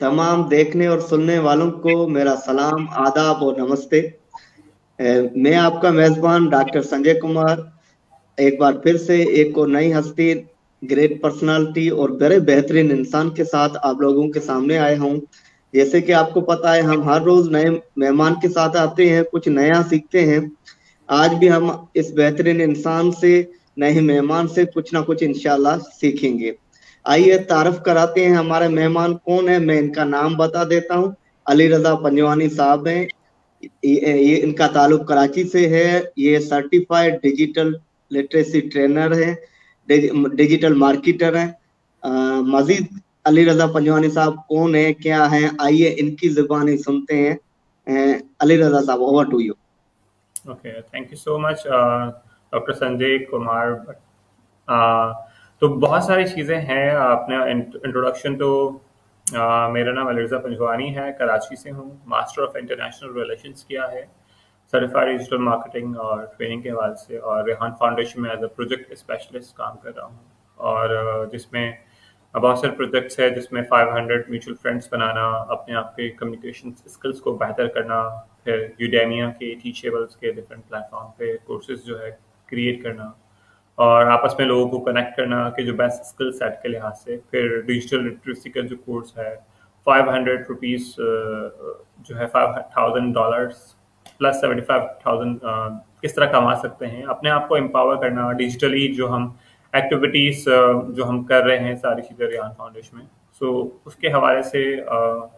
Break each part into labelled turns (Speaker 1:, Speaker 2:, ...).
Speaker 1: तमाम देखने और सुनने वालों को मेरा सलाम, आदाब और नमस्ते। मैं आपका मेजबान डॉक्टर संजय कुमार एक बार फिर से एक और नई हस्ती, ग्रेट पर्सनालिटी और बड़े बेहतरीन इंसान के साथ आप लोगों के सामने आया हूँ। जैसे कि आपको पता है, हम हर रोज नए मेहमान के साथ आते हैं, कुछ नया सीखते हैं। आज भी हम इस बेहतरीन इंसान से, नए मेहमान से कुछ ना कुछ इंशाल्लाह सीखेंगे। आइए तारफ कराते हैं हमारे मेहमान कौन है। मैं इनका नाम बता देता हूँ। अली रजा पंजवानी साहब हैं। ये इनका ताल्लुक कराची से है। ये सर्टिफाइड डिजिटल लिटरेसी ट्रेनर है, डिजिटल मार्केटर है। मजीद अली रजा पंजवानी साहब कौन है, क्या है, आइए इनकी जुबानी सुनते हैं। अली रजा साहब, over to you.
Speaker 2: Okay, thank you so much doctor Sanjay Kumar. uh, तो बहुत सारी चीज़ें हैं। अपने इंट्रोडक्शन तो मेरा नाम अलिरज़ा पंजवानी है, कराची से हूँ। मास्टर ऑफ इंटरनेशनल रिलेशंस किया है, सर्टिफाइड डिजिटल मार्केटिंग और ट्रेनिंग के हवाले से, और रेहान फाउंडेशन में एज अ प्रोजेक्ट स्पेशलिस्ट काम कर रहा हूँ। और जिसमें बहुत सारे प्रोजेक्ट्स है, जिसमें 500 म्यूचुअल फ्रेंड्स बनाना, अपने आप के कम्युनिकेशन स्किल्स को बेहतर करना, फिर यूडेमिया के टीचेबल्स के डिफरेंट प्लेटफॉर्म पे कोर्सेज जो है क्रिएट करना, और आपस में लोगों को कनेक्ट करना कि जो बेस्ट स्किल सेट के लिहाज से। फिर डिजिटल लिटरेसी का जो कोर्स है, 500 रुपीज़ जो है $5,000 प्लस 75,000 किस तरह कमा सकते हैं, अपने आप को एम्पावर करना डिजिटली। जो हम एक्टिविटीज़ जो हम कर रहे हैं, सारी चीज़ें रियान फाउंडेशन में, सो उसके हवाले से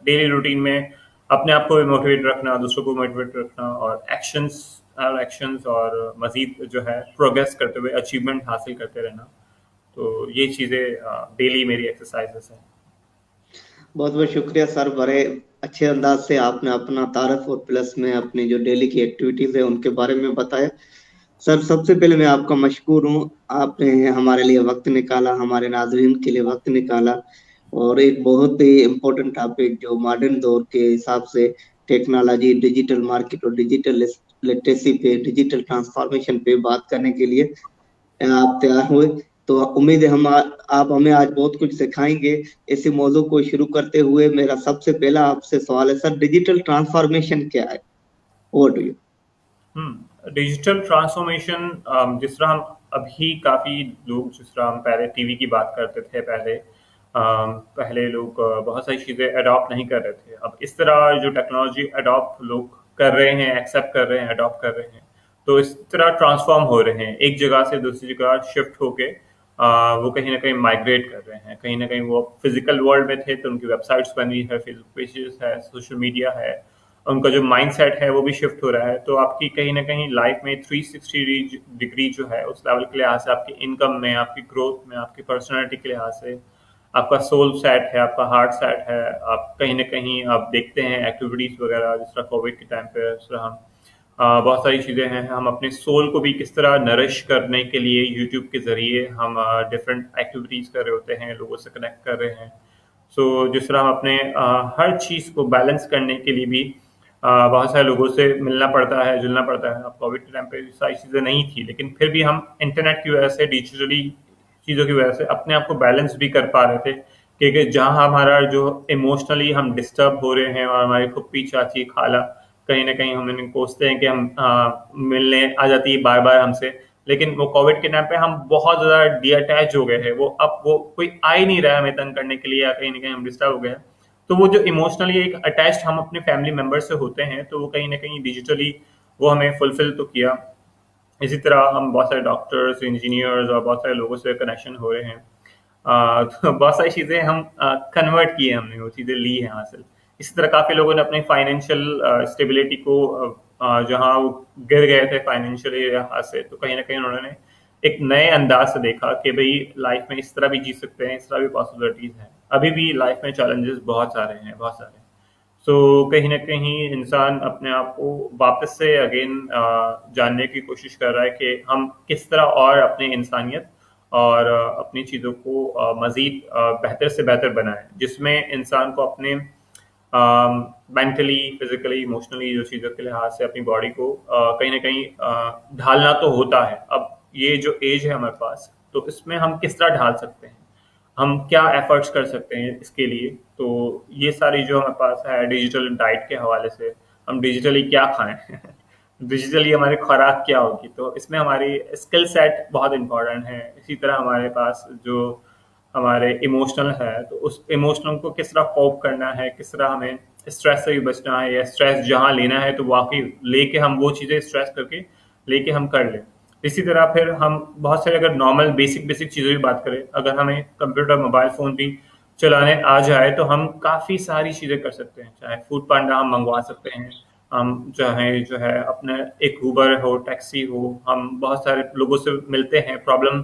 Speaker 2: डेली रूटीन में अपने आप को मोटिवेट रखना, दूसरों को मोटिवेट रखना, और एक्शंस और मज़ीद जो है प्रोग्रेस करते हुए अचीवमेंट हासिल करते रहना। तो ये चीज़ें डेली मेरी एक्सरसाइजेस हैं।
Speaker 1: बहुत बहुत शुक्रिया सर, बड़े अच्छे अंदाज से आपने अपना तारफ और प्लस में अपनी जो डेली की एक्टिविटीज है उनके बारे में बताया। सर, सबसे पहले मैं आपका मशकूर हूँ। आपने हमारे लिए वक्त निकाला, हमारे नाजरीन के लिए वक्त निकाला, और एक बहुत ही इम्पोर्टेंट टॉपिक जो मॉडर्न दौर के हिसाब से टेक्नोलॉजी, डिजिटल मार्केट और डिजिटल लिटरेसी पे, डिजिटल ट्रांसफॉर्मेशन पे बात करने के लिए आप तैयार हुए। तो उम्मीद है आप हमें आज बहुत कुछ सिखाएंगे। इसी मौजू को शुरू करते हुए मेरा सबसे पहला आपसे सवाल है सर, डिजिटल ट्रांसफॉर्मेशन क्या है? Over to you.
Speaker 2: Digital transformation, जिस तरह हम अभी काफ़ी लोग, जिस तरह हम पहले टीवी की बात करते थे, पहले लोग बहुत सारी चीज़ें अडॉप्ट नहीं कर रहे थे। अब इस तरह जो टेक्नोलॉजी अडॉप्ट लोग कर रहे हैं, एक्सेप्ट कर रहे हैं, अडॉप्ट कर रहे हैं, तो इस तरह ट्रांसफॉर्म हो रहे हैं, एक जगह से दूसरी जगह शिफ्ट होके वो कहीं ना कहीं माइग्रेट कर रहे हैं। कहीं ना कहीं वो फिजिकल वर्ल्ड में थे तो उनकी वेबसाइट्स बनी है, फेसबुक पेजेस है, सोशल मीडिया है, उनका जो माइंडसेट है वो भी शिफ्ट हो रहा है। तो आपकी कहीं ना कहीं लाइफ में 360 डिग्री जो है, उस लेवल के लिहाज से, आपकी इनकम में, आपकी ग्रोथ में, आपकी पर्सनैलिटी के लिहाज से, आपका सोल सेट है, आपका हार्ट सेट है। आप कहीं ना कहीं आप देखते हैं एक्टिविटीज़ वगैरह, जिस तरह कोविड के टाइम पे, जिस तरह हम बहुत सारी चीज़ें हैं, हम अपने सोल को भी किस तरह नरिश करने के लिए यूट्यूब के ज़रिए हम डिफरेंट एक्टिविटीज़ कर रहे होते हैं, लोगों से कनेक्ट कर रहे हैं। सो जिस तरह हम अपने हर चीज़ को बैलेंस करने के लिए भी बहुत सारे लोगों से मिलना पड़ता है, जुलना पड़ता है। अब कोविड के टाइम पे ये सारी चीज़ें नहीं थी, लेकिन फिर भी हम इंटरनेट की वजह से, डिजिटली चीज़ों की वजह से अपने आप को बैलेंस भी कर पा रहे थे। क्योंकि जहाँ हमारा जो इमोशनली हम डिस्टर्ब हो रहे हैं, और हमारी फुप्पी, चाची, खाला कहीं न कहीं हम इन्हें कोसते हैं कि हम मिलने आ जाती है बार-बार हमसे। लेकिन वो कोविड के टाइम पे हम बहुत ज़्यादा डिअटैच हो गए हैं। वो अब वो कोई आ ही नहीं रहा है हमें तंग करने के लिए, या कहीं न कहीं हम डिस्टर्ब हो गए हैं। तो वो जो इमोशनली एक अटैच्ड हम अपने फैमिली मेंबर से होते हैं, तो वो कहीं न कहीं डिजिटली वो हमें फुलफ़िल तो किया। इसी तरह हम बहुत सारे डॉक्टर्स, इंजीनियर्स और बहुत सारे लोगों से कनेक्शन हो रहे हैं। तो बहुत सारी चीज़ें हम कन्वर्ट किए, हमने वो चीज़ें ली हैं हासिल। इसी तरह काफ़ी लोगों ने अपनी फाइनेंशियल स्टेबिलिटी को, जहाँ वो गिर गए थे फाइनेंशियली लिहाज से, तो कहीं न कहीं उन्होंने एक नए अंदाज से देखा कि भई लाइफ में इस तरह भी जी सकते हैं, इस तरह भी पॉसिबिलिटीज़ हैं। अभी भी लाइफ में चैलेंजेस बहुत सारे हैं, बहुत सारे। सो कहीं न कहीं इंसान अपने आप को वापस से अगेन जानने की कोशिश कर रहा है कि हम किस तरह और अपनी इंसानियत और अपनी चीज़ों को मज़ीद बेहतर से बेहतर बनाएँ, जिसमें इंसान को अपने मेंटली, फिज़िकली, इमोशनली जो चीज़ों के लिहाज से अपनी बॉडी को कहीं न कहीं ढालना तो होता है। अब ये जो ऐज है हमारे पास, तो इसमें हम किस तरह ढाल सकते हैं? हम क्या एफर्ट्स कर सकते हैं इसके लिए। तो ये सारी जो हमारे पास है डिजिटल डाइट के हवाले से, हम डिजिटली क्या खाएं डिजिटली हमारी खुराक क्या होगी, तो इसमें हमारी स्किल सेट बहुत इंपॉर्टेंट है। इसी तरह हमारे पास जो हमारे इमोशनल है, तो उस इमोशनल को किस तरह कोप करना है, किस तरह हमें स्ट्रेस से भी बचना है, या स्ट्रेस जहाँ लेना है तो वाकई लेके हम वो चीज़ें स्ट्रेस करके लेके हम कर लें। इसी तरह फिर हम बहुत सारे अगर नॉर्मल बेसिक बेसिक चीज़ों की बात करें, अगर हमें कंप्यूटर मोबाइल फ़ोन भी चलाने आ जाए तो हम काफ़ी सारी चीज़ें कर सकते हैं। चाहे फूड पांडा हम मंगवा सकते हैं, हम चाहे जो है अपने एक उबर हो, टैक्सी हो, हम बहुत सारे लोगों से मिलते हैं। प्रॉब्लम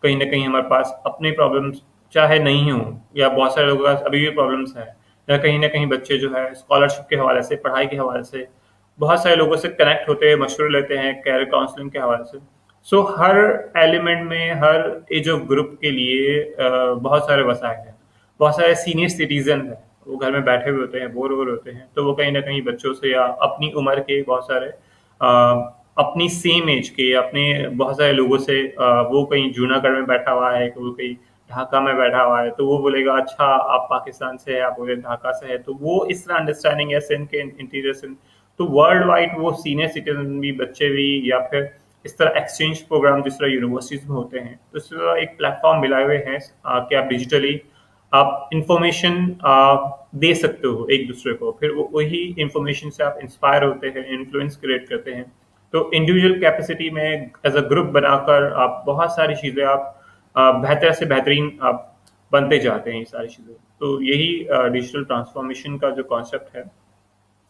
Speaker 2: कहीं ना कहीं हमारे पास अपनी प्रॉब्लम्स चाहे नहीं हो, या बहुत सारे लोगों के पास अभी भी प्रॉब्लम्स है, या कहीं ना कहीं बच्चे जो है स्कॉलरशिप के हवाले से, पढ़ाई के हवाले से बहुत सारे लोगों से कनेक्ट होते हैं, मशवरे लेते हैं कैरियर काउंसलिंग के हवाले से। सो हर एलिमेंट में, हर एज ऑफ ग्रुप के लिए बहुत सारे वसाइल हैं। बहुत सारे सीनियर सिटीजन हैं, वो घर में बैठे हुए होते हैं, बोर हो रहे होते हैं, तो वो कहीं ना कहीं बच्चों से या अपनी उम्र के बहुत सारे अपनी सेम एज के अपने बहुत सारे लोगों से वो कहीं जूनागढ़ में बैठा हुआ है, कि वो कहीं ढाका में बैठा हुआ है, तो वो बोलेगा अच्छा आप पाकिस्तान से है, आप बोले ढाका से है, तो वो इस तरह अंडरस्टैंडिंग है सिंध के इंटीरियर सिंध। तो वर्ल्ड वाइड वो सीनियर सिटीजन भी, बच्चे भी, या फिर इस तरह एक्सचेंज प्रोग्राम जिस तरह यूनिवर्सिटीज में होते हैं, तो इस तरह एक प्लेटफॉर्म मिलाए हुए हैं कि आप डिजिटली आप इंफॉर्मेशन दे सकते हो एक दूसरे को, फिर वही इंफॉर्मेशन से आप इंस्पायर होते हैं, इन्फ्लुएंस क्रिएट करते हैं। तो इंडिविजुअल कैपेसिटी में एज अ ग्रुप बनाकर आप बहुत सारी चीज़ें आप बेहतर से बेहतरीन आप बनते जाते हैं, ये सारी चीज़ें। तो यही डिजिटल ट्रांसफॉर्मेशन का जो कॉन्सेप्ट है,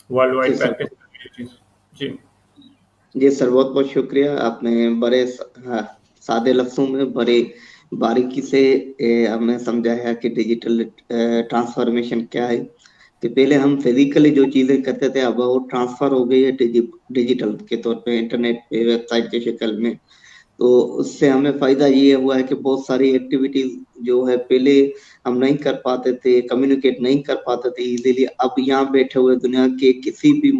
Speaker 2: वर्ल्ड
Speaker 1: जी
Speaker 2: वाइड
Speaker 1: सर।
Speaker 2: प्रैक्टिस चीज़। जी।
Speaker 1: जी सर, बहुत बहुत शुक्रिया। आपने बड़े हाँ, सादे लफ्जों में बड़े बारीकी से हमें समझाया कि डिजिटल ट्रांसफॉर्मेशन क्या है। कि पहले हम फिजिकली जो चीजें करते थे, अब वो ट्रांसफर हो गई है डिजिटल के तौर पे, इंटरनेट पे, वेबसाइट के शक्ल में। तो उससे हमें फायदा ये हुआ है कि बहुत सारी एक्टिविटीज जो है पहले हम नहीं कर पाते थे, कम्युनिकेट नहीं कर पाते थे इजीली, अब यहाँ बैठे हुए दुनिया के किसी भी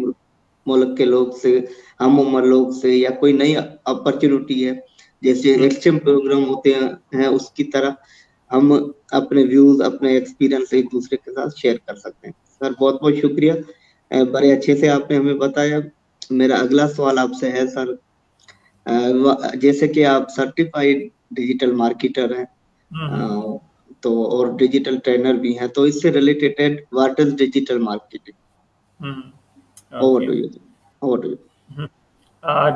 Speaker 1: मुल्क के लोग से, हम उम्र लोग से, या कोई नई अपॉर्चुनिटी है जैसे
Speaker 2: हम्म,
Speaker 1: एक्सचेंज प्रोग्राम होते हैं उसकी तरह हम अपने व्यूज, अपने एक्सपीरियंस एक दूसरे के साथ शेयर कर सकते हैं। सर बहुत बहुत शुक्रिया। बड़े अच्छे से आपने हमें बताया। मेरा अगला सवाल आपसे है सर, जैसे कि आप सर्टिफाइड डिजिटल मार्केटर हैं,
Speaker 2: हम्म,
Speaker 1: अ, तो और डिजिटल ट्रेनर भी हैं, तो इससे related what is digital marketing? Over
Speaker 2: okay.
Speaker 1: To you. Over to you.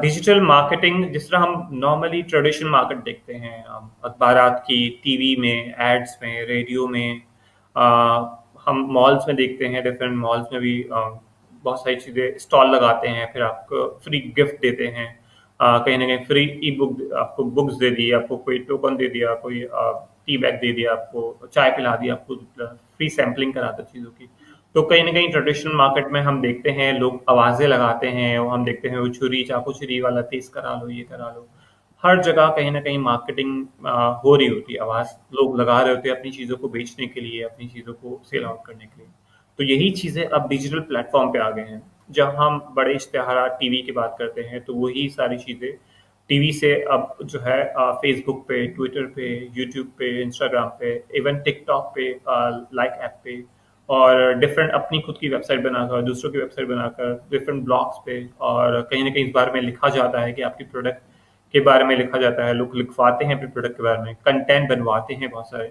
Speaker 2: Digital marketing जिस तरह हम नॉर्मली ट्रेडिशनल मार्केट देखते हैं, अखबारात की, टीवी में, एड्स में, रेडियो में, अ, हम मॉल्स में देखते हैं, डिफरेंट मॉल्स में भी बहुत सारी चीज़ें स्टॉल लगाते हैं, फिर आपको फ्री गिफ्ट देते हैं, कहीं ना कहीं फ्री ई बुक आपको बुक्स दे दी, आपको कोई टोकन दे दिया, कोई टी बैग दे दिया, आपको चाय पिला दी, आपको फ्री सैम्पलिंग कराता चीज़ों की। तो कहीं न कहीं ट्रेडिशनल मार्केट में हम देखते हैं लोग आवाज़ें लगाते हैं, और हम देखते हैं वो छुरी चाकू छुरी वाला तेज़ करा लो, ये करा लो। हर जगह कहीं न कहीं मार्केटिंग हो रही होती है, आवाज़ लोग लगा रहे होते हैं अपनी चीज़ों को बेचने के लिए, अपनी चीज़ों को सेल आउट करने के लिए। तो यही चीज़ें अब डिजिटल प्लेटफ़ॉर्म पे आ गए हैं। जहाँ हम बड़े इश्तिहारात टीवी की बात करते हैं, तो वही सारी चीज़ें टीवी से अब जो है फ़ेसबुक पे, ट्विटर पे, यूट्यूब पे, इंस्टाग्राम पे, इवन टिकटॉक पे, लाइक ऐप पे, और डिफरेंट अपनी खुद की वेबसाइट बनाकर, दूसरों की वेबसाइट बनाकर, डिफरेंट ब्लॉग्स पे, और कहीं ना कहीं इस बारे में लिखा जाता है कि आपकी प्रोडक्ट के बारे में लिखा जाता है, लोग लिखवाते हैं अपने प्रोडक्ट के बारे में, कंटेंट बनवाते हैं बहुत सारे।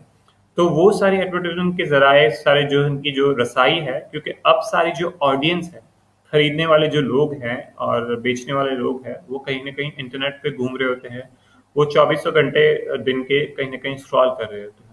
Speaker 2: तो वो सारी एडवर्टाइजमेंट के जराए सारे जो इनकी जो रसाई है, क्योंकि अब सारी जो ऑडियंस है, खरीदने वाले जो लोग हैं और बेचने वाले लोग हैं, वो कहीं ना कहीं इंटरनेट पे घूम रहे होते हैं, वो चौबीसों घंटे दिन के कहीं ना कहीं स्क्रॉल कर रहे होते हैं।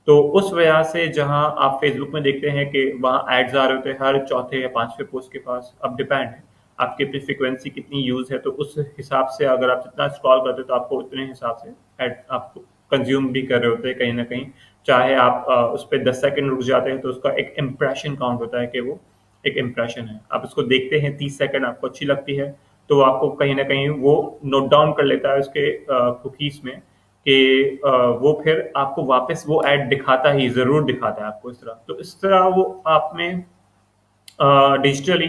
Speaker 2: तो उस वजह से जहाँ आप फेसबुक में देखते हैं कि वहाँ एड्स आ रहे होते हैं हर चौथे या पांचवें पोस्ट के पास, अब डिपेंड है आपकी अपनी फ्रिक्वेंसी कितनी यूज है, तो उस हिसाब से अगर आप जितना स्क्रॉल करते हो तो आपको उतने हिसाब से एड आपको कंज्यूम भी कर रहे होते हैं कहीं ना कहीं। चाहे आप उस पर 10 सेकंड रुक जाते हैं तो उसका एक इम्प्रेशन काउंट होता है कि वो एक इम्प्रेशन है, आप उसको देखते हैं 30 सेकंड, आपको अच्छी लगती है, तो आपको कहीं ना कहीं वो नोट डाउन कर लेता है उसके कुकीज में, कि वो फिर आपको वापस वो ऐड दिखाता ही ज़रूर दिखाता है आपको इस तरह। तो इस तरह वो आप में डिजिटली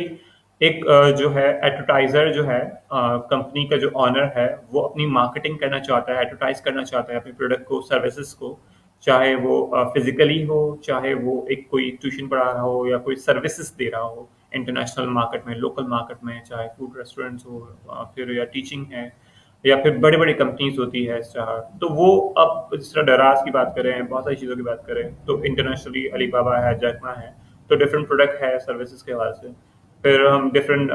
Speaker 2: एक जो है एडवर्टाइज़र जो है, कंपनी का जो ओनर है, वो अपनी मार्केटिंग करना चाहता है, एडवर्टाइज़ करना चाहता है अपने प्रोडक्ट को, सर्विसेज़ को, चाहे वो फिजिकली हो, चाहे वो एक कोई ट्यूशन पढ़ा रहा हो या कोई सर्विसेज दे रहा हो इंटरनेशनल मार्केट में, लोकल मार्केट में, चाहे फूड रेस्टोरेंट्स हो, फिर या टीचिंग है, या फिर बड़ी बड़ी कंपनीज होती है चार, तो वो अब जिस तरह दराज की बात करें, बहुत सारी चीज़ों की बात करें, तो इंटरनेशनली अलीबाबा है, जैकमा है, तो डिफरेंट प्रोडक्ट है सर्विसेज के हवाले से। फिर हम डिफरेंट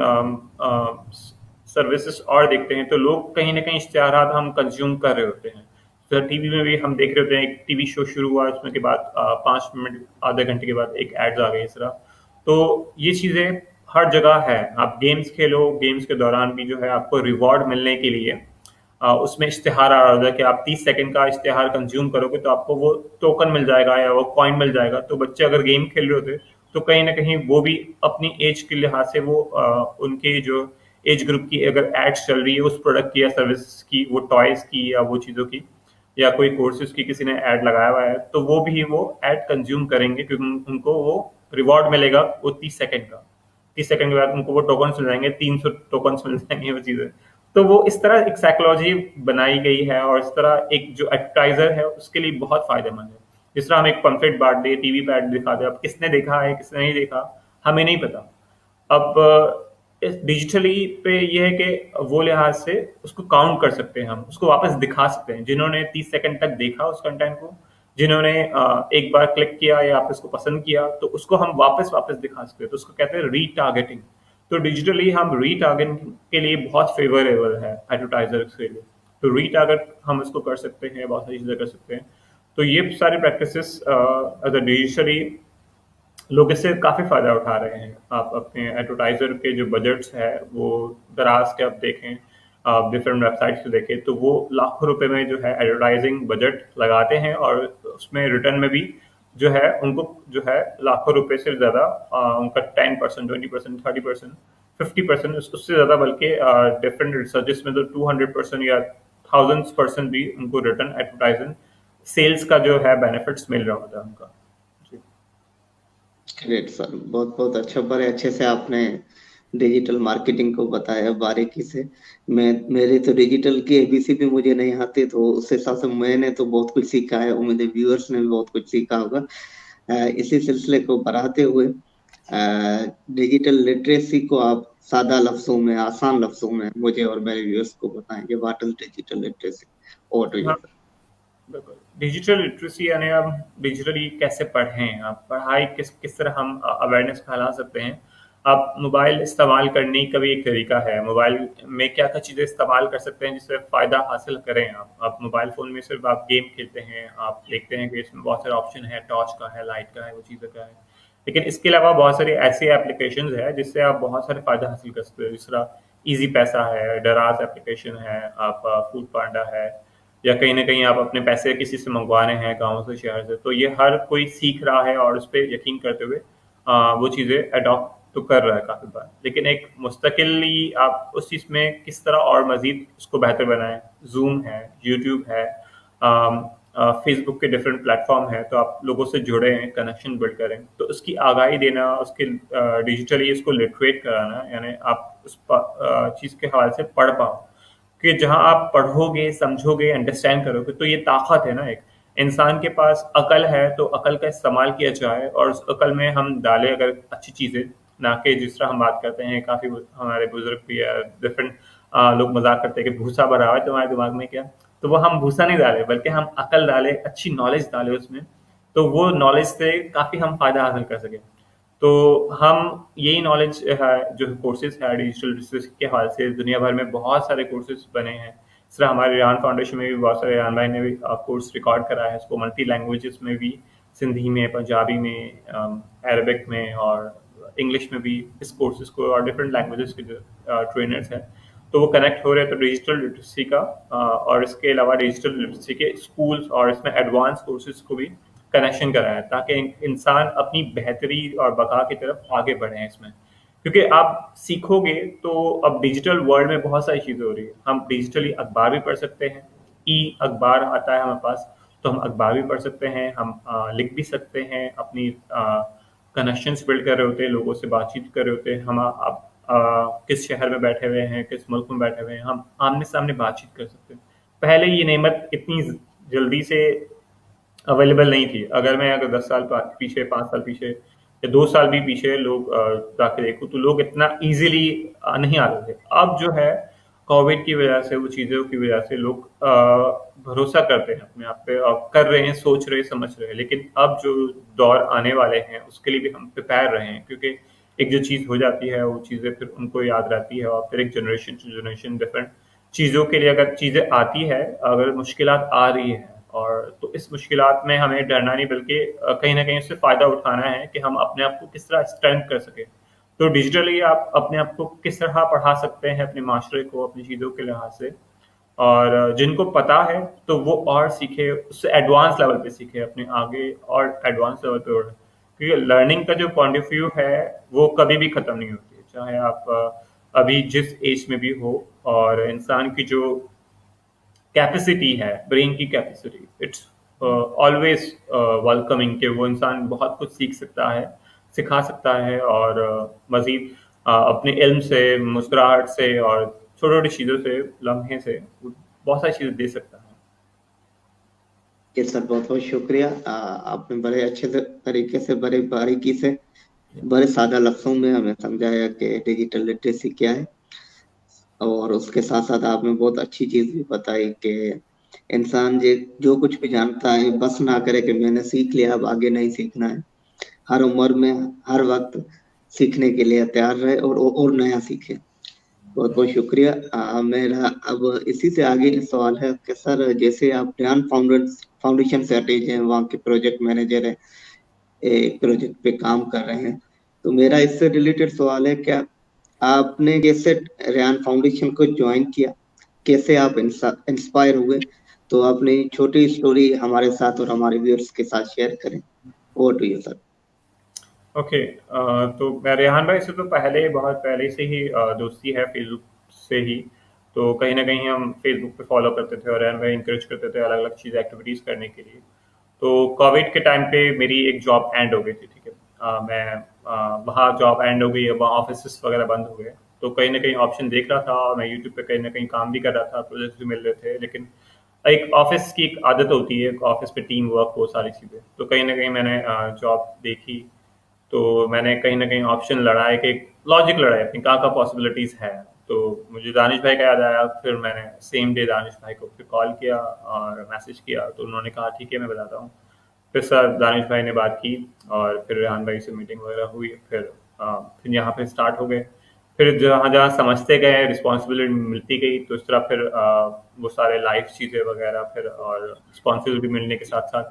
Speaker 2: सर्विसेज और देखते हैं, तो लोग कहीं ना कहीं इश्तिहारात हम कंज्यूम कर रहे होते हैं। तो टीवी में भी हम देख रहे होते हैं, एक टीवी शो शुरू हुआ, उसमें के बाद 5 मिनट आधे घंटे के बाद एक एड्स आ गई इस तरह। तो ये चीज़ें हर जगह है। आप गेम्स खेलो, गेम्स के दौरान भी जो है आपको रिवॉर्ड मिलने के लिए उसमें इश्तिहार आ रहा होता है कि आप 30 सेकंड का इश्तिहार कंज्यूम करोगे तो आपको वो टोकन मिल जाएगा या वो कॉइन मिल जाएगा। तो बच्चे अगर गेम खेल रहे होते तो कहीं ना कहीं वो भी अपनी एज के लिहाज से वो उनके जो एज ग्रुप की अगर एड्स चल रही है उस प्रोडक्ट की या सर्विस की, वो टॉयज की या वो चीज़ों की, या कोई कोर्सेज की किसी ने ऐड लगाया हुआ है, तो वो भी वो ऐड कंज्यूम करेंगे क्योंकि उनको वो रिवॉर्ड मिलेगा वो 30 सेकंड का। 30 सेकंड के बाद उनको वो टोकन मिल जाएंगे, 300 टोकन मिल जाएंगे वो चीज़ें। तो वो इस तरह एक साइकोलॉजी बनाई गई है और इस तरह एक जो एडवर्टाइजर है उसके लिए बहुत फायदेमंद है। जिस तरह हम एक पंफलेट बांट दे, टीवी पे ऐड दिखा दे, अब किसने देखा है किसने नहीं देखा हमें नहीं पता। अब इस डिजिटली पे ये है कि वो लिहाज से उसको काउंट कर सकते हैं, हम उसको वापस दिखा सकते हैं जिन्होंने 30 सेकंड तक देखा उस कंटेंट को, जिन्होंने एक बार क्लिक किया या आप इसको पसंद किया, तो उसको हम वापस वापस दिखा सकते हैं। तो उसको कहते हैं रीटारगेटिंग। तो डिजिटली हम रीटारगेटिंग के लिए बहुत फेवरेबल है एडवर्टाइजर के लिए। तो रीटारगेट हम इसको कर सकते हैं, बहुत सारी चीज़ें कर सकते हैं। तो ये सारी प्रैक्टिसेस अगर डिजिटली लोग इससे काफ़ी फ़ायदा उठा रहे हैं। आप अपने एडवर्टाइज़र के जो बजट्स है वो दराज के आप देखें, आप डिफरेंट वेबसाइट्स पे देखें, तो वो लाखों रुपए में जो है एडवर्टाइजिंग बजट लगाते हैं और उसमें रिटर्न में भी जो है उनको जो है लाखों रुपए से ज़्यादा उनका 10%, 20%, 30%, 50%, उससे ज़्यादा, बल्कि डिफरेंट रिसर्चेस में तो 200% या थाउजेंड्स परसेंट भी उनको रिटर्न एडवर्टाइजिंग सेल्स का जो है बेनिफिट्स मिल रहा होता है उनका। जी।
Speaker 1: ग्रेट सर, बहुत बहुत अच्छा, बड़े अच्छे से आपने डिजिटल मार्केटिंग को बताया बारीकी से। मैं मेरे तो डिजिटल की एबीसी भी मुझे नहीं आती, तो उस हिसाब से मैंने तो बहुत कुछ सीखा है, उम्मीद है व्यूअर्स ने भी बहुत कुछ सीखा होगा। इसी सिलसिले को बढ़ाते हुए डिजिटल लिटरेसी को आप सादा लफ्जों में, आसान लफ्जों में मुझे और मेरे व्यूअर्स को बताएंगे, what is digital literacy? Over to you
Speaker 2: हाँ, बिल्कुल। डिजिटल लिटरेसी यानी हम डिजिटली कैसे पढ़ें, आप पढ़ाई किस किस तरह हम अवेयरनेस फैला सकते हैं। आप मोबाइल इस्तेमाल करने का भी एक तरीका है, मोबाइल में क्या क्या चीज़ें इस्तेमाल कर सकते हैं जिससे फ़ायदा हासिल करें। आप मोबाइल फ़ोन में सिर्फ आप गेम खेलते हैं, आप देखते हैं कि इसमें बहुत सारे ऑप्शन है, टॉर्च का है, लाइट का है, वो चीज़ें का है, लेकिन इसके अलावा बहुत सारी ऐसी एप्लीकेशन है जिससे आप बहुत सारे फ़ायदा हासिल कर सकते हो। जिस तरह ईजी पैसा है, डराज एप्लीकेशन है, आप फूड पांडा है, या कहीं न कहीं आप अपने पैसे किसी से मंगवा रहे हैं गाँव से, शहर से, तो ये हर कोई सीख रहा है और उस पे यकीन करते हुए वो चीज़ें अडॉप्ट तो कर रहा है काफ़ी बार। लेकिन एक मुस्तकिली आप उस चीज़ में किस तरह और मज़ीद उसको बेहतर बनाएँ। ज़ूम है, यूट्यूब है, फ़ेसबुक के डिफरेंट प्लेटफ़ॉर्म हैं, तो आप लोगों से जुड़ें, कनेक्शन बिल्ड करें। तो उसकी आगाही देना, उसके डिजिटली इसको लिटरेट कराना, यानी आप उस चीज़ के हवाले से पढ़ पाओ। कि जहाँ आप पढ़ोगे, समझोगे, अंडरस्टैंड करोगे, तो ये ताकत है ना एक। इंसान के पास अकल है, तो अकल का इस्तेमाल किया जाए और उस अकल में हम डालें अगर अच्छी चीज़ें, ना कि जिस तरह हम बात करते हैं, काफ़ी हमारे बुज़ुर्ग भी या डिफरेंट लोग मज़ाक करते हैं कि भूसा भरा हुआ है तुम्हारे दिमाग में क्या? तो वो हम भूसा नहीं डालें, बल्कि हम अकल डालें, अच्छी नॉलेज डालें उसमें, तो वो नॉलेज से काफ़ी हम फ़ायदा हासिल कर सकें। तो हम यही नॉलेज है, जो कोर्सेज है डिजिटल रिसर्च के हवाले से दुनिया भर में बहुत सारे कोर्सेज बने हैं। इस तरह हमारे रियान फाउंडेशन में भी बहुत सारे, रियान भाई ने भी कोर्स रिकॉर्ड करा है इसको मल्टी लैंग्वेजेस में भी, सिंधी में, पंजाबी में, अरबिक में और इंग्लिश में भी इस कोर्सेज को, और डिफरेंट लैंग्वेजेस के जो ट्रेनर्स हैं, तो वो कनेक्ट हो रहे हैं। तो डिजिटल लिटरेसी का और इसके अलावा डिजिटल लिटरेसी के स्कूल्स और इसमें एडवांस कोर्सेज को भी कनेक्शन कराएं, ताकि इंसान अपनी बेहतरी और बका की तरफ आगे बढ़े इसमें। क्योंकि आप सीखोगे तो अब डिजिटल वर्ल्ड में बहुत सारी चीज़ें हो रही है। हम डिजिटली अखबार भी पढ़ सकते हैं, ई अखबार आता है हमारे पास, तो हम अखबार भी पढ़ सकते हैं, हम लिख भी सकते हैं, अपनी कनेक्शंस बिल्ड कर रहे होते हैं, लोगों से बातचीत कर रहे होते हैं। हम आप किस शहर में बैठे हुए हैं, किस मुल्क में बैठे हुए हैं, हम आमने सामने बातचीत कर सकते हैं। पहले ये नेमत इतनी जल्दी से अवेलेबल नहीं थी। अगर 10 साल पीछे, 5 साल पीछे या 2 साल भी पीछे लोग जाके देखो तो लोग इतना ईजिली नहीं आते थे। अब जो है कोविड की वजह से, वो चीज़ों की वजह से लोग भरोसा करते हैं अपने आप पे और कर रहे हैं, सोच रहे हैं, समझ रहे हैं। लेकिन अब जो दौर आने वाले हैं उसके लिए भी हम प्रिपेयर रहे हैं, क्योंकि एक जो चीज़ हो जाती है वो चीज़ें फिर उनको याद रहती है, और फिर एक जनरेशन टू जनरेशन डिफरेंट चीज़ों के लिए अगर चीज़ें आती है, अगर मुश्किलात आ रही है, और तो इस मुश्किलात में हमें डरना नहीं, बल्कि कहीं न कहीं उससे फ़ायदा उठाना है कि हम अपने आप को किस तरह स्ट्रेंथ कर सकें। तो डिजिटली आप अपने आप को किस तरह पढ़ा सकते हैं अपने माशरे को, अपनी चीज़ों के लिहाज से, और जिनको पता है तो वो और सीखे, उससे एडवांस लेवल पे सीखे, अपने आगे और एडवांस लेवल पे बढ़े। क्योंकि लर्निंग का जो पॉइंट ऑफ व्यू है वो कभी भी ख़त्म नहीं होती है, चाहे आप अभी जिस एज में भी हो। और इंसान की जो कैपेसिटी है, ब्रेन की कैपेसिटी, इट्स ऑलवेज वेलकमिंग, कि वो इंसान बहुत कुछ सीख सकता है, सिखा सकता है, और मज़ीद अपने इल्म से, मुस्कुराहट से और छोटी-छोटी चीज़ों से, लम्हे से वो बहुत सारी चीज़ें दे सकता है।
Speaker 1: जी सर, बहुत बहुत शुक्रिया। आपने बड़े अच्छे से तरीके से, बड़े बारीकी से, बड़े सादा लफ्जों में हमें समझाया कि डिजिटल लिटरेसी क्या है। और उसके साथ साथ आपने बहुत अच्छी चीज भी बताई कि इंसान जो कुछ भी जानता है बस ना करे कि मैंने सीख लिया, अब आगे नहीं सीखना है। हर उम्र में, हर वक्त सीखने के लिए तैयार रहे और नया सीखे। बहुत बहुत शुक्रिया। मेरा अब इसी से आगे सवाल है कि सर, जैसे आप ध्यान फाउंडेशन से अटैच हैं, वहाँ के प्रोजेक्ट मैनेजर हैं, एक प्रोजेक्ट पे काम कर रहे हैं, तो मेरा इससे रिलेटेड सवाल है, क्या आपने कैसे रेहान फाउंडेशन को ज्वाइन किया, कैसे आप इंस्पायर हुए? तो अपनी छोटी स्टोरी हमारे साथ और हमारे व्यूअर्स के साथ शेयर करें। Over to you sir.
Speaker 2: Okay, तो मैं रेहान भाई से तो पहले, बहुत पहले से ही दोस्ती है, फेसबुक से ही। तो कहीं ना कहीं हम फेसबुक पे फॉलो करते थे, और रेहान भाई इंकरेज करते थे अलग अलग चीज़, एक्टिविटीज़ करने के लिए। तो कोविड के टाइम पे मेरी एक जॉब एंड हो गई थी, ठीक है। मैं वहाँ जॉब एंड हो गई, वहाँ ऑफिस वगैरह बंद हो गए। तो कहीं ना कहीं ऑप्शन देख रहा था, और मैं यूट्यूब पे कहीं ना कहीं काम भी कर रहा था, प्रोजेक्ट्स भी मिल रहे थे। लेकिन एक ऑफिस की एक आदत होती है, ऑफिस पे टीम वर्क, वो सारी चीज़ें, तो कहीं ना कहीं मैंने जॉब देखी। तो मैंने कहीं न कहीं ऑप्शन लड़ा है, कि लॉजिक लड़ा है अपनी, कहाँ-कहाँ पॉसिबिलिटीज़ है। तो मुझे दानिश भाई का याद आया, फिर मैंने सेम डे दानिश भाई को फिर कॉल किया और मैसेज किया, तो उन्होंने कहा ठीक है मैं बताता हूँ। फिर सर दानिश भाई ने बात की, और फिर रेहान भाई से मीटिंग वगैरह हुई, फिर यहाँ पे स्टार्ट हो गए। फिर जहाँ-जहाँ समझते गए, रिस्पॉन्सिबिलिटी मिलती गई, तो इस तरह फिर वो सारे लाइफ चीज़ें वगैरह, फिर और रिस्पॉन्सिबिलिटी मिलने के साथ-साथ,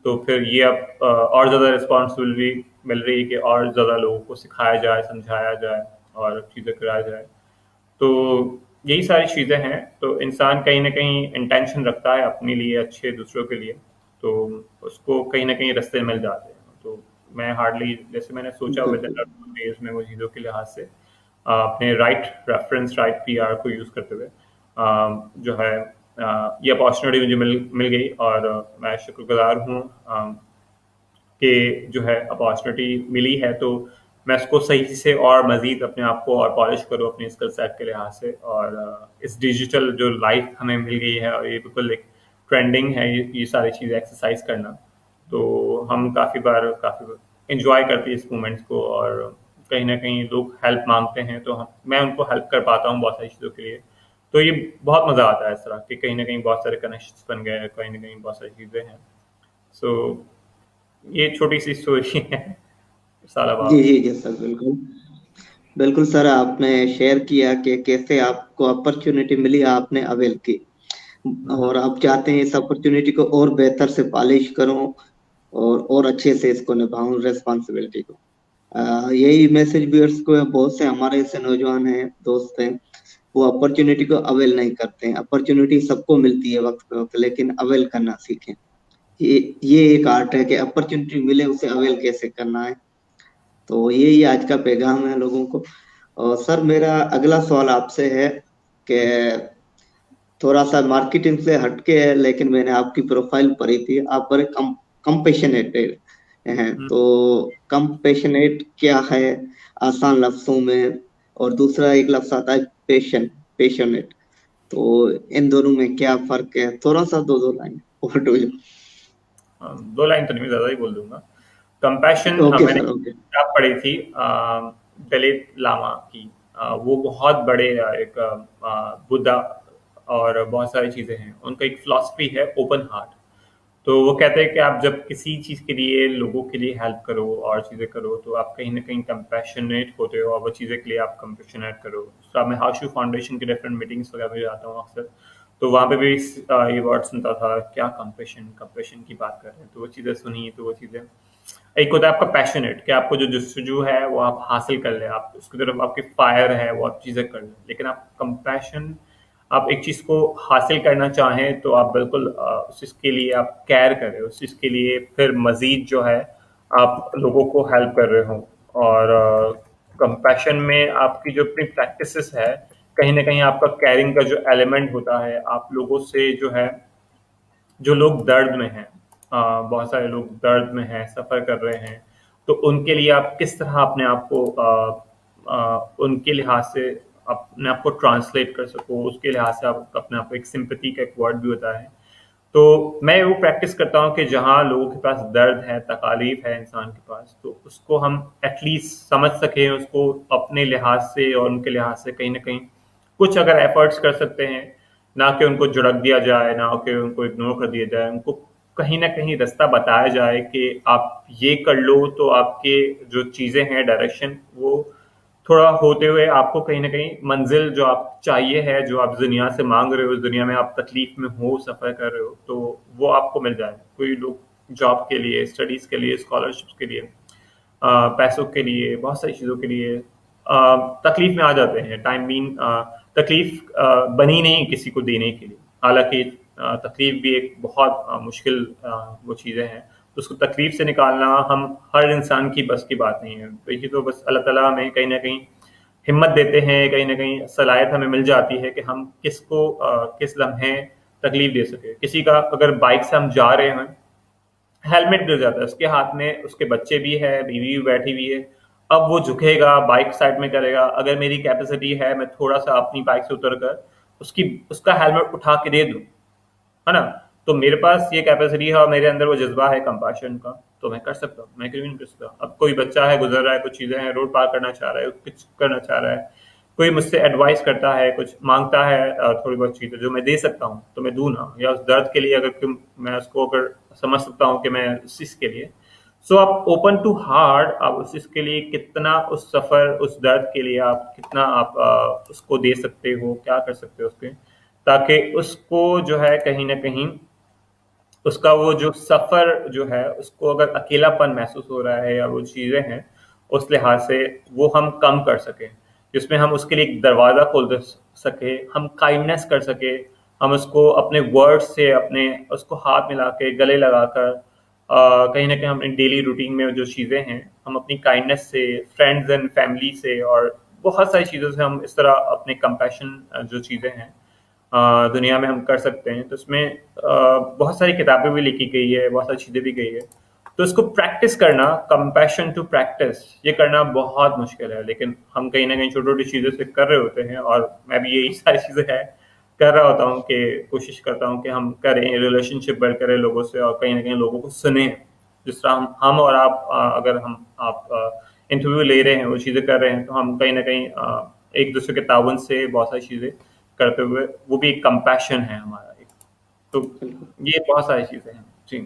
Speaker 2: तो फिर ये अब और ज़्यादा रिस्पॉन्सिबिलिटी मिल रही है कि और ज़्यादा लोगों को सिखाया जाए, समझाया जाए और चीज़ें कराया जाए। तो यही सारी चीज़ें हैं। तो इंसान कहीं न कहीं इंटेंशन रखता है अपने लिए अच्छे, दूसरों के लिए, तो उसको कहीं न कहीं रास्ते मिल जाते हैं। तो मैं हार्डली, जैसे मैंने सोचा
Speaker 1: बिल्कुल।
Speaker 2: विदिन डेज़ में, वो चीज़ों के लिहाज से अपने राइट रेफ़रेंस, राइट पीआर को यूज़ करते हुए जो है ये अपॉर्च्युनिटी मुझे मिल गई, और मैं शुक्रगुज़ार हूँ कि जो है अपॉर्चुनिटी मिली है। तो मैं उसको सही से और मज़ीद अपने आप को और पॉलिश करूँ अपनी स्किल सेट के लिहाज से, और इस डिजिटल जो लाइफ हमें मिल गई है, और ये बिल्कुल एक ट्रेंडिंग है, ये सारी चीज़ें एक्सरसाइज करना। तो हम काफ़ी इंजॉय करते हैं इस मोमेंट्स को, और कहीं ना कहीं लोग हेल्प मांगते हैं, तो हम मैं उनको हेल्प कर पाता हूँ बहुत सारी चीज़ों के लिए। तो ये बहुत मज़ा आता है इस तरह कि कहीं ना कहीं बहुत सारे कनेक्शंस बन गए हैं, कहीं ना कहीं बहुत सारी चीज़ें हैं। सो ये छोटी-सी स्टोरी है
Speaker 1: जी
Speaker 2: सालाबाद।
Speaker 1: जी जी सर, बिल्कुल। बिल्कुल सर, आपने शेयर किया कि कैसे आपको अपॉर्चुनिटी मिली, आपने अवेल की, और आप चाहते हैं इस अपॉर्चुनिटी को और बेहतर से पॉलिश करूं और अच्छे से इसको निभाऊं, रेस्पॉन्सिबिलिटी को। यही मैसेज व्यूअर्स को है। बहुत से हमारे ऐसे नौजवान हैं, दोस्त हैं, वो अपॉर्चुनिटी को अवेल नहीं करते हैं। अपॉर्चुनिटी सबको मिलती है वक्त पे वक्त, लेकिन अवेल करना सीखें। ये एक आर्ट है कि अपॉर्चुनिटी मिले उसे अवेल कैसे करना है। तो यही आज का पैगाम है लोगों को। और सर, मेरा अगला सवाल आपसे है कि थोड़ा सा मार्केटिंग से हटके है, लेकिन मैंने आपकी प्रोफाइल पढ़ी थी, आप बड़े कंपेशनेट हैं।
Speaker 2: हुँ,
Speaker 1: तो कंपेशनेट क्या है आसान लफ्जों में? और दूसरा एक लफ्ज आता है पेशनेट। तो इन दोनों में क्या फर्क है? थोड़ा सा दो दो line over to you.
Speaker 2: 2 line तो नहीं, मैं ज़्यादा ही बोल दूँगा। कंपैशन
Speaker 1: ओके
Speaker 2: मैंने
Speaker 1: सर, ओके।
Speaker 2: किताब पढ़ी थी दलित लामा की। वो बहुत बड़े एक बुद्धा और बहुत सारी चीज़ें हैं। उनका एक फ़िलॉसफ़ी है ओपन हार्ट। तो वो कहते हैं कि आप जब किसी चीज़ के लिए, लोगों के लिए हेल्प करो और चीज़ें करो, तो आप कहीं न कहीं कंपैशनेट होते हो और वो चीज़ें के लिए आप कंपैशनेट करो। तो मैं हाशू फाउंडेशन की डिफरेंट मीटिंग्स वगैरह में जाता हूँ अक्सर, तो वहाँ पे भी ये वर्ड सुनता था, क्या कंपैशन कंपैशन की बात कर रहे हैं, तो वो चीज़ें सुनी, तो वो चीज़ें एक होता है आपका पैशनेट कि आपको जो जस्तजू है वो आप हासिल कर लें, आप उसकी तरफ आपकी फायर है, वो आप चीज़ें कर लें। लेकिन आप कंपैशन, आप एक चीज़ को हासिल करना चाहें तो आप बिल्कुल उस चीज़ के लिए आप केयर करें, उस चीज़ के लिए फिर मज़ीद जो है आप लोगों को हेल्प कर रहे हो। और कंपैशन में आपकी जो अपनी प्रैक्टिसेस है, कहीं न कहीं आपका केयरिंग का जो एलिमेंट होता है, आप लोगों से जो है, जो लोग दर्द में हैं, बहुत सारे लोग दर्द में हैं, सफ़र कर रहे हैं, तो उनके लिए आप किस तरह अपने आप को उनके लिहाज से अपने आप को ट्रांसलेट कर सको, उसके लिहाज से आप अपने आप को, एक सिंपैथी का एक वर्ड भी होता है। तो मैं वो प्रैक्टिस करता हूँ कि जहाँ लोगों के पास दर्द है, तकालीफ है इंसान के पास, तो उसको हम एटलीस्ट समझ सकें, उसको अपने लिहाज से और उनके लिहाज से कहीं न कहीं कुछ अगर एफर्ट्स कर सकते हैं, ना कि उनको झुड़क दिया जाए, ना कि उनको इग्नोर कर दिया जाए, उनको कहीं न कहीं रास्ता बताया जाए कि आप ये कर लो तो आपके जो चीज़ें हैं डायरेक्शन, वो थोड़ा होते हुए आपको कहीं न कहीं मंज़िल जो आप चाहिए है, जो आप दुनिया से माँग रहे हो, इस दुनिया में आप तकलीफ़ में हो, सफ़र कर रहे हो, तो वो आपको मिल जाए। कोई लोग जॉब के लिए, स्टडीज़ के लिए, स्कॉलरशिप्स के लिए, पैसों के लिए, बहुत सारी चीज़ों के लिए तकलीफ़ में आ जाते हैं। टाइम बीइंग तकलीफ़ बनी नहीं किसी को देने के लिए। हालाँकि तकलीफ़ भी एक बहुत मुश्किल वो चीज़ें हैं। तो उसको तकलीफ़ से निकालना हम हर इंसान की बस की बात नहीं है। तो ये तो बस अल्लाह ताला हमें कहीं न कहीं हिम्मत देते हैं, कहीं न कहीं सलाहियत हमें मिल जाती है कि हम किसको किस लम्हे तकलीफ़ दे सकें। किसी का अगर बाइक से हम जा रहे हैं, हेलमेट गिर जाता है, उसके हाथ में उसके बच्चे भी है, बीवी भी बैठी हुई है। अब वो झुकेगा, बाइक साइड में करेगा, अगर मेरी कैपेसिटी है, मैं थोड़ा-सा अपनी बाइक से उतर कर उसकी उसका हेलमेट उठा के दे दूँ, है ना? तो मेरे पास ये कैपेसिटी है और मेरे अंदर वो जज़्बा है कंपैशन का, तो मैं कर सकता हूँ, मैं क्यों नहीं कर सकता? अब कोई बच्चा है, गुज़र रहा है, कुछ चीज़ें हैं, रोड पार करना चाह रहा है, कुछ करना चाह रहा है, कोई मुझसे एडवाइस करता है, कुछ माँगता है थोड़ी बहुत चीज़ें जो मैं दे सकता हूँ, तो मैं दूँ ना। या उस दर्द के लिए अगर मैं उसको अगर समझ सकता हूँ कि मैं उस चीज़ के लिए, सो आप ओपन टू हार्ट, आप उस चीज़ के लिए कितना, उस सफ़र, उस दर्द के लिए आप कितना आप उसको दे सकते हो, क्या कर सकते हो उसके, ताकि उसको जो है कहीं न कहीं उसका वो जो सफ़र जो है, उसको अगर अकेलापन महसूस हो रहा है या वो चीज़ें हैं, उस लिहाज से वो हम कम कर सकें। जिसमें हम उसके लिए एक दरवाज़ा खोल दे सकें, हम काइंडनेस कर सकें, हम उसको अपने वर्ड्स से, अपने उसको हाथ मिला के, गले लगाकर कहीं न कहीं हम अपनी डेली रूटीन में जो चीज़ें हैं, हम अपनी काइंडनेस से, फ्रेंड्स एंड फैमिली से और बहुत सारी चीज़ों से हम इस तरह अपने कंपैशन जो चीज़ें हैं दुनिया में हम कर सकते हैं। तो उसमें बहुत सारी किताबें भी लिखी गई है, बहुत सारी चीज़ें भी गई है। तो इसको प्रैक्टिस करना, कंपैशन टू प्रैक्टिस, ये करना बहुत मुश्किल है, लेकिन हम कहीं न कहीं छोटी-छोटी चीज़ों से कर रहे होते हैं और मैं भी यही सारी चीज़ें है कर रहा होता हूँ कि कोशिश करता हूँ कि हम करें, रिलेशनशिप बिल्ड करें लोगों से और कहीं न कहीं लोगों को सुनें। जिस तरह हम और आप अगर आप इंटरव्यू ले रहे हैं, वो चीज़ें कर रहे हैं, तो हम कहीं न कहीं एक-दूसरे के ताउन से बहुत सारी चीज़ें करते हुए, वो भी एक कंपैशन है हमारा एक। तो
Speaker 1: बिल्कुल।
Speaker 2: ये बहुत सारी चीज़ें हैं। जी।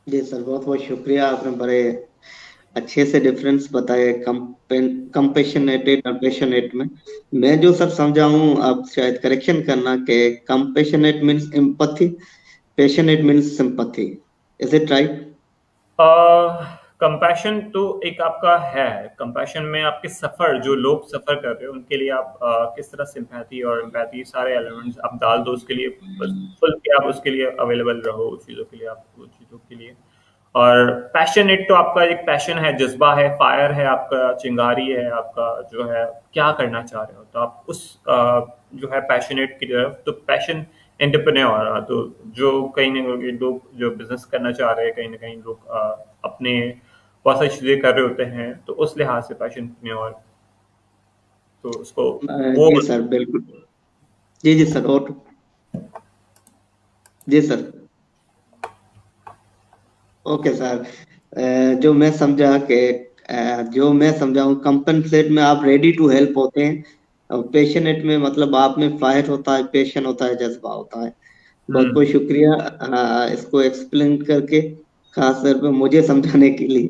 Speaker 1: जी सर, बहुत-बहुत शुक्रिया, आपने बड़े अच्छे से डिफरेंस बताए कंपेशनेटेड और पैशनेट में। मैं जो सर समझा हूँ, आप शायद करेक्शन करना कि compassionate means empathy, passionate means sympathy. Is it right?
Speaker 2: Compassion तो एक आपका है, कंपैशन में आपके सफ़र, जो लोग सफ़र कर रहे हैं, उनके लिए आप किस तरह सिम्पैथी और एम्पैथी सारे एलिमेंट्स आप डाल दो उसके लिए, बस खुल के आप उसके लिए अवेलेबल रहो, उस चीज़ों के लिए, आप उन चीज़ों के लिए। और पैशनेट तो आपका एक पैशन है, जज़्बा है, फायर है आपका, चिंगारी है आपका, जो है क्या करना चाह रहे हो, तो आप उस जो है पैशनेट की तरफ, तो पैशन एंटरप्रेन्योर, तो जो कहीं न कहीं लोग जो बिज़नेस करना चाह रहे हैं, कहीं न कहीं लोग अपने बहुत सारी चीज़ें कर रहे होते हैं, तो उस लिहाज से पैशनेट, तो उसको वो
Speaker 1: जी सर, बिल्कुल। जी, जी सर, और जी सर। Okay sir. जो मैं समझा कि जो मैं समझा हूँ, कंपनसेट में आप रेडी टू हेल्प होते हैं, और पेशनेट में मतलब आप में फायर होता है, पैशन होता है, जज्बा होता है। बहुत बहुत
Speaker 2: हम्म।
Speaker 1: शुक्रिया इसको एक्सप्लेन करके, खास तौर पे मुझे समझाने के लिए।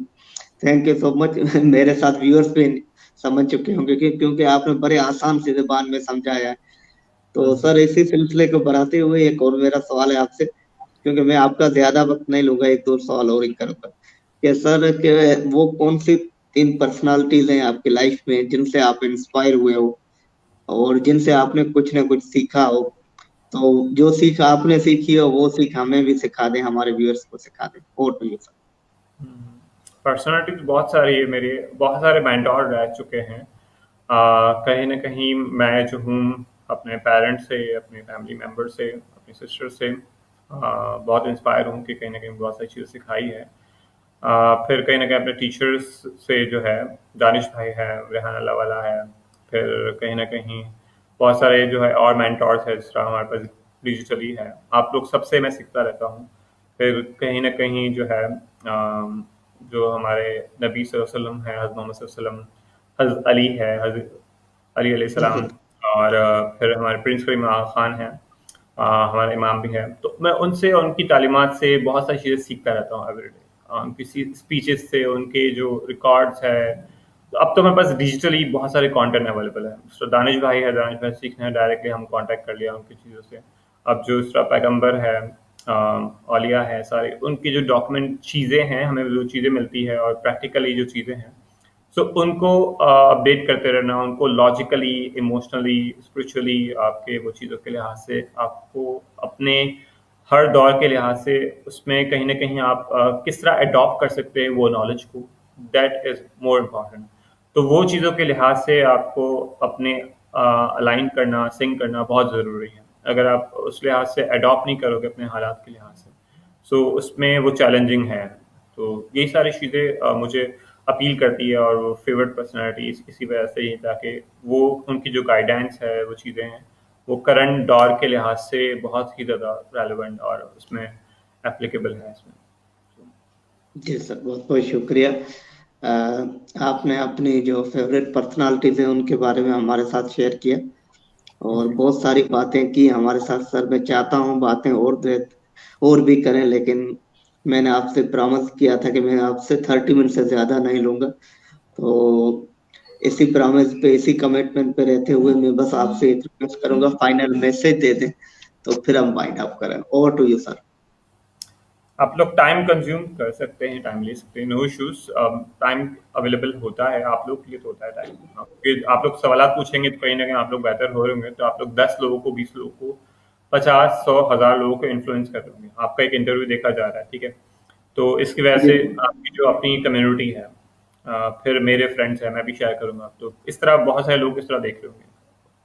Speaker 1: Thank you so much. मेरे साथ व्यूअर्स भी समझ चुके होंगे क्योंकि आपने बड़े आसान सी जुबान में समझाया है। तो
Speaker 2: हम्म।
Speaker 1: सर, इसी सिलसिले को बढ़ाते हुए एक और मेरा सवाल है आपसे, क्योंकि मैं आपका ज्यादा वक्त नहीं लूंगा, एक दो सवाल और ही करूंगा कि सर, कि वो कौन सी तीन पर्सनालिटीज हैं आपकी लाइफ में जिनसे आप इंस्पायर हुए हो और जिनसे आपने कुछ ना कुछ सीखा हो। तो जो सीख आपने सीखी हो वो सीख हमें भी सिखा दें, हमारे व्यूअर्स को सिखा दें। और तो ये सर।
Speaker 2: पर्सनालिटी तो बहुत सारी है मेरे, बहुत सारे मेंटोर रह चुके हैं। कहीं न कहीं मैं जो हूँ अपने पेरेंट्स से, अपने फैमिली मेंबर से, अपनी सिस्टर से बहुत इंस्पायर हूँ कि कहीं न कहीं बहुत सारी चीज़ें सिखाई है। फिर कहीं न कहीं अपने टीचर्स से जो है, दानिश भाई है, रेहान अल्लाहवाला है, फिर कहीं न कहीं बहुत सारे जो है और मेंटोर्स हैं जिस तरह हमारे पास डिजिटली है। आप लोग सबसे मैं सीखता रहता हूँ। फिर कहीं न कहीं जो है जो हमारे नबी सल्लल्लाहु अलैहि वसल्लम है, हज़रत मोहम्मद सल्लल्लाहु अलैहि वसल्लम, हज़रत अली है, हज़रत अली
Speaker 1: जी
Speaker 2: अलैहिस्सलाम,
Speaker 1: सर।
Speaker 2: और फिर हमारे प्रिंस करीम आगा खान हैं, हमारे इमाम भी हैं। तो मैं उनसे और उनकी तालीमात से बहुत सारी चीज़ें सीखता रहता हूँ एवरीडे। उनकी स्पीचेस से, उनके जो रिकॉर्ड्स है, तो अब तो मेरे पास डिजिटली बहुत सारे कंटेंट अवेलेबल है। तो दानिश भाई है, दानिश भाई सीखना है, डायरेक्टली हम कांटेक्ट कर लिया उनकी चीज़ों से। अब जो इसरा पैगंबर है, औलिया है, सारे उनकी जो डॉक्यूमेंट चीज़ें हैं, हमें जो चीज़ें मिलती है और प्रैक्टिकली जो चीज़ें हैं, सो उनको अपडेट करते रहना, उनको लॉजिकली, इमोशनली, स्पिरिचुअली आपके वो चीज़ों के लिहाज से आपको अपने हर दौर के लिहाज से उसमें कहीं न कहीं आप किस तरह अडॉप्ट कर सकते हैं वो नॉलेज को, दैट इज़ मोर इम्पोर्टेंट। तो वो चीज़ों के लिहाज से आपको अपने अलाइन करना, सिंक करना बहुत ज़रूरी है। अगर आप उस लिहाज से अडॉप्ट नहीं करोगे अपने हालात के लिहाज से, सो उसमें वो चैलेंजिंग है। तो यही सारी चीज़ें मुझे अपील करती है, और वो फेवरेट पर्सनैलिटी इसी वजह से ही, ताकि वो उनकी जो गाइडेंस है, वो चीज़ें हैं, वो करंट दौर के लिहाज से बहुत ही ज़्यादा रेलेवेंट और उसमें एप्लीकेबल है इसमें।
Speaker 1: जी सर, बहुत बहुत शुक्रिया। आपने अपनी जो फेवरेट पर्सनालिटीज हैं उनके बारे में हमारे साथ शेयर किया, और
Speaker 2: जी।
Speaker 1: बहुत सारी बातें की हमारे साथ। सर, मैं चाहता हूँ बातें और भी करें, लेकिन मैंने आपसे प्रॉमिस किया था कि मैं आपसे 30 मिनट से ज्यादा नहीं लूंगा। तो इसी प्रॉमिस पे, इसी कमिटमेंट पे रहते हुए मैं बस आपसे एक रिक्वेस्ट करूंगा, फाइनल मैसेज दे दें तो फिर हम वाइंड अप करें। Over to you sir.
Speaker 2: आप लोग टाइम कंज्यूम कर सकते हैं, टाइम ले सकते हैं, नो इश्यूज। टाइम अवेलेबल होता है, आप लोग के लिए तो होता है टाइम। आप लोग सवाल पूछेंगे तो कहीं ना कहीं आप लोग बेहतर हो रहे होंगे, तो आप लोग 10 लोगों को, 20 लोगों को, 50, 100, 1000 लोगों को इन्फ्लुएंस कर रहे होंगे। आपका एक इंटरव्यू देखा जा रहा है, ठीक है? तो इसकी वजह
Speaker 1: जी
Speaker 2: से आपकी जो अपनी कम्युनिटी है, फिर मेरे फ्रेंड्स हैं, मैं भी शेयर करूंगा, तो इस तरह बहुत सारे लोग इस तरह देख रहे होंगे,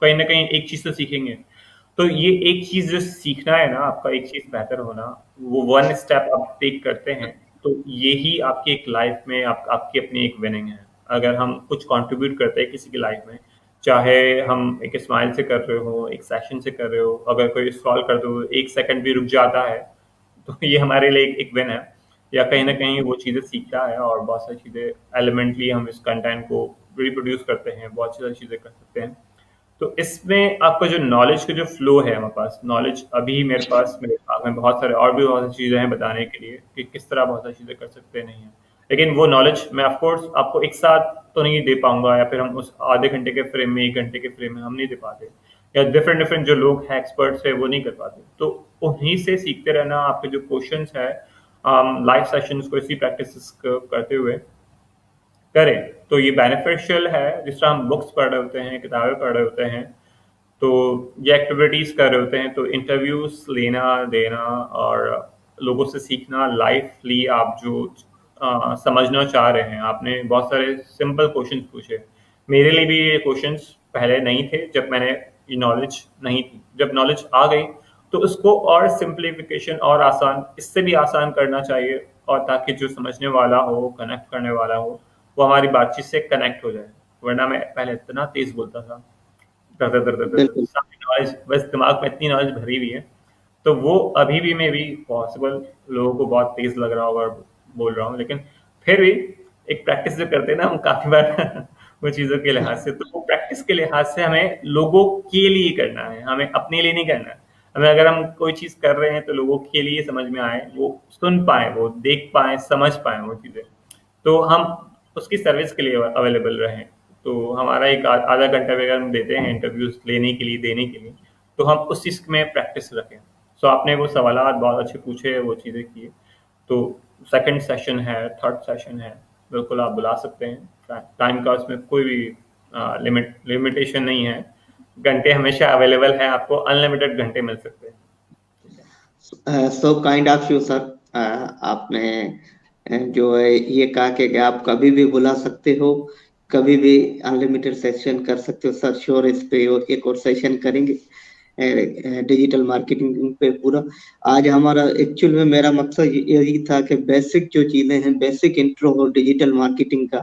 Speaker 2: कहीं ना कहीं एक चीज तो सीखेंगे। तो ये एक चीज जो सीखना है ना, आपका एक चीज बेहतर होना, वो वन स्टेप आप टेक करते हैं, तो यही आपकी एक लाइफ में आपकी अपनी एक विनिंग है। अगर हम कुछ कंट्रीब्यूट करते हैं किसी की लाइफ में, चाहे हम एक स्माइल से कर रहे हो, एक सेशन से कर रहे हो, अगर कोई स्क्रॉल कर दो, 1 सेकंड भी रुक जाता है, तो ये हमारे लिए एक विन है। या कहीं ना कहीं वो चीज़ें सीखता है, और बहुत सारी चीज़ें एलिमेंटली हम इस कंटेंट को रिप्रोड्यूस करते हैं, बहुत सारी चीज़ें कर सकते हैं। तो इसमें आपका जो नॉलेज का जो फ्लो है, हमारे पास नॉलेज अभी मेरे दिमाग में बहुत सारे और भी बहुत सारी चीज़ें हैं बताने के लिए कि किस तरह बहुत सारी चीज़ें कर सकते हैं, नहीं है। लेकिन वो नॉलेज मैं ऑफ कोर्स आपको एक साथ तो नहीं दे पाऊंगा, या फिर हम उस आधे घंटे के फ्रेम में, 1 घंटे के फ्रेम में हम नहीं दे पाते, या डिफरेंट डिफरेंट जो लोग हैं, एक्सपर्ट्स है, वो नहीं कर पाते। तो उन्हीं से सीखते रहना, आपके जो क्वेश्चंस है, लाइव सेशंस को इसी प्रैक्टिस करते हुए करें, तो ये बेनिफिशियल है। जिस तरह हम बुक्स पढ़ रहे होते हैं, किताबें पढ़ रहे होते हैं, तो ये एक्टिविटीज़ कर रहे होते हैं, तो इंटरव्यूज़ लेना देना और लोगों से सीखना, लाइवली आप जो समझना चाह रहे हैं। आपने बहुत सारे सिंपल क्वेश्चंस पूछे, मेरे लिए भी ये क्वेश्चंस पहले नहीं थे, जब मैंने ये नॉलेज नहीं थी। जब नॉलेज आ गई तो उसको और सिंप्लीफिकेशन और आसान, इससे भी आसान करना चाहिए, और ताकि जो समझने वाला हो, कनेक्ट करने वाला हो, वो हमारी बातचीत से कनेक्ट हो जाए। वरना मैं पहले इतना तेज़ बोलता था, दर दर दर दर दर दर,
Speaker 1: बिल्कुल।
Speaker 2: सारी नॉलेज, बस दिमाग में इतनी नॉलेज भरी हुई है, तो वो अभी भी में भी पॉसिबल, लोगों को बहुत तेज लग रहा होगा, बोल रहा हूँ, लेकिन फिर भी एक प्रैक्टिस जो करते हैं ना हम काफी बार वो चीजों के लिहाज से, तो वो प्रैक्टिस के लिहाज से हमें लोगों के लिए करना है, हमें अपने लिए नहीं करना है। हमें अगर हम कोई चीज कर रहे हैं तो लोगों के लिए समझ में आए, वो सुन पाए, वो देख पाए, समझ पाए वो चीजें, तो हम उसकी सर्विस के लिए अवेलेबल रहें। तो हमारा एक आधा घंटा भी अगर हम देते हैं इंटरव्यूज लेने के लिए, देने के लिए, तो हम उस चीज में प्रैक्टिस रखें। सो आपने वो सवाल बहुत अच्छे पूछे, वो चीजें किए। तो सेकंड सेशन है, थर्ड सेशन है, बिल्कुल आप बुला सकते हैं। टाइम का उसमें कोई भी लिमिटेशन नहीं है, घंटे हमेशा अवेलेबल है, आपको अनलिमिटेड घंटे मिल सकते हैं।
Speaker 1: So kind of you sir. आपने जो है ये कहा कि आप कभी भी बुला सकते हो, कभी भी अनलिमिटेड सेशन कर सकते हो सर। श्योर, इस पे एक और सेशन करेंगे डिजिटल मार्केटिंग पे पूरा। आज हमारा एक्चुअल में मेरा मकसद यही था कि बेसिक जो चीजें हैं, बेसिक इंट्रो हो डिजिटल मार्केटिंग का।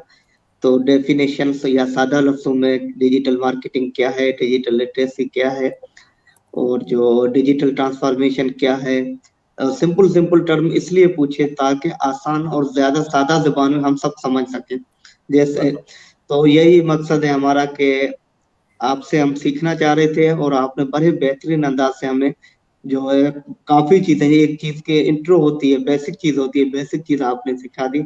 Speaker 1: तो डेफिनेशन या सादा लफ्जों में डिजिटल मार्केटिंग क्या है, डिजिटल लिटरेसी क्या है, और जो डिजिटल ट्रांसफॉर्मेशन क्या है, सिंपल सिंपल टर्म इसलिए पूछे ताकि आसान और ज्यादा सादा जुबान में हम सब समझ सके। जैसे तो यही मकसद है हमारा कि आपसे हम सीखना चाह रहे थे, और आपने बड़े बेहतरीन अंदाज से हमें जो है काफी चीजें, एक चीज के इंट्रो होती है, बेसिक चीज होती है, बेसिक चीज आपने सिखा दी।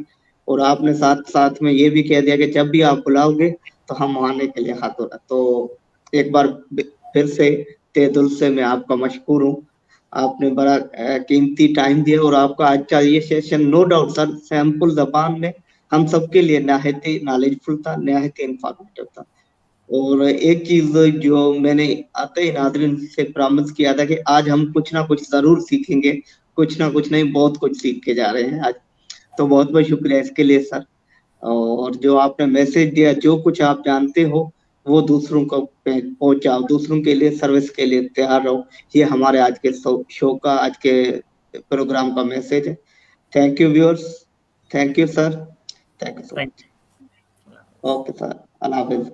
Speaker 1: और आपने साथ साथ में ये भी कह दिया कि जब भी आप बुलाओगे तो हम आने के लिए हाथों। तो एक बार फिर से तहे दिल से मैं आपका मशकूर हूँ। आपने बड़ा कीमती टाइम दिया, और आपका आज का ये session no doubt sir sample जबान में हम सबके लिए नहायत नॉलेजफुल था, नहायत इंफॉर्मेटिव था। और एक चीज जो मैंने आते ही नादरीन से प्रॉमिस किया था कि आज हम कुछ ना कुछ जरूर सीखेंगे, कुछ ना कुछ नहीं, बहुत कुछ सीख के जा रहे हैं आज। तो बहुत बहुत शुक्रिया इसके लिए सर। और जो आपने मैसेज दिया, जो कुछ आप जानते हो वो दूसरों को पहुंचाओ, दूसरों के लिए सर्विस के लिए तैयार रहो। ये हमारे आज के शो का, आज के प्रोग्राम का मैसेज है। Thank you viewers, thank you sir, thank you so
Speaker 2: thank
Speaker 1: much. Okay sir, Allah Hafiz.